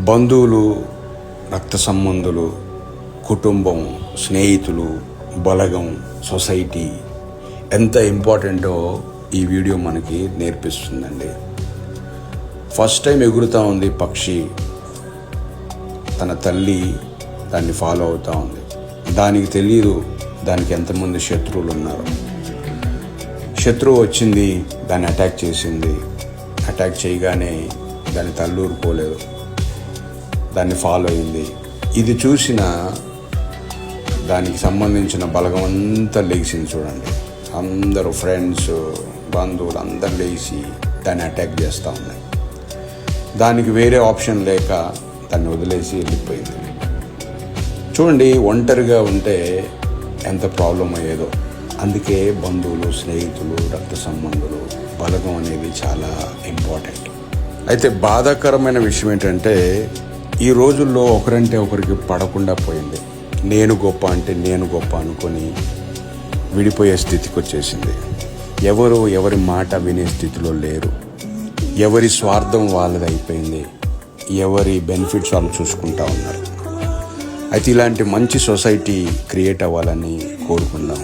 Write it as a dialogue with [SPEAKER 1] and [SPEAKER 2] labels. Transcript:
[SPEAKER 1] బంధువులు, రక్త సంబంధులు, కుటుంబం, స్నేహితులు, బలగం, సొసైటీ ఎంత ఇంపార్టెంటో ఈ వీడియో మనకి నేర్పిస్తుందండి. ఫస్ట్ టైం ఎగురుతూ ఉంది పక్షి, తన తల్లి దాన్ని ఫాలో అవుతూ ఉంది. దానికి తెలియదు దానికి ఎంతమంది శత్రువులు ఉన్నారు. శత్రువు వచ్చింది, దాన్ని అటాక్ చేసింది. అటాక్ చేయగానే దాని తల్లి ఊరుకోలేదు, దాన్ని ఫాలో అయింది. ఇది చూసిన దానికి సంబంధించిన బలగం అంతా లేచింది. చూడండి, అందరూ ఫ్రెండ్స్, బంధువులు అందరూ లేచి దాన్ని అటాక్ చేస్తూ ఉన్నాయి. దానికి వేరే ఆప్షన్ లేక దాన్ని వదిలేసి వెళ్ళిపోయింది. చూడండి, ఒంటరిగా ఉంటే ఎంత ప్రాబ్లం అయ్యేదో. అందుకే బంధువులు, స్నేహితులు, రక్త సంబంధులు, బలగం అనేది చాలా ఇంపార్టెంట్. అయితే బాధాకరమైన విషయం ఏంటంటే ఈ రోజుల్లో ఒకరంటే ఒకరికి పడకుండా పోయింది. నేను గొప్ప అంటే నేను గొప్ప అనుకొని విడిపోయే స్థితికి వచ్చేసింది. ఎవరు ఎవరి మాట వినే స్థితిలో లేరు. ఎవరి స్వార్థం వాళ్ళది అయిపోయింది. ఎవరి బెనిఫిట్స్ వాళ్ళు చూసుకుంటూ ఉన్నారు. అయితే ఇలాంటి మంచి సొసైటీ క్రియేట్ అవ్వాలని కోరుకుందాం.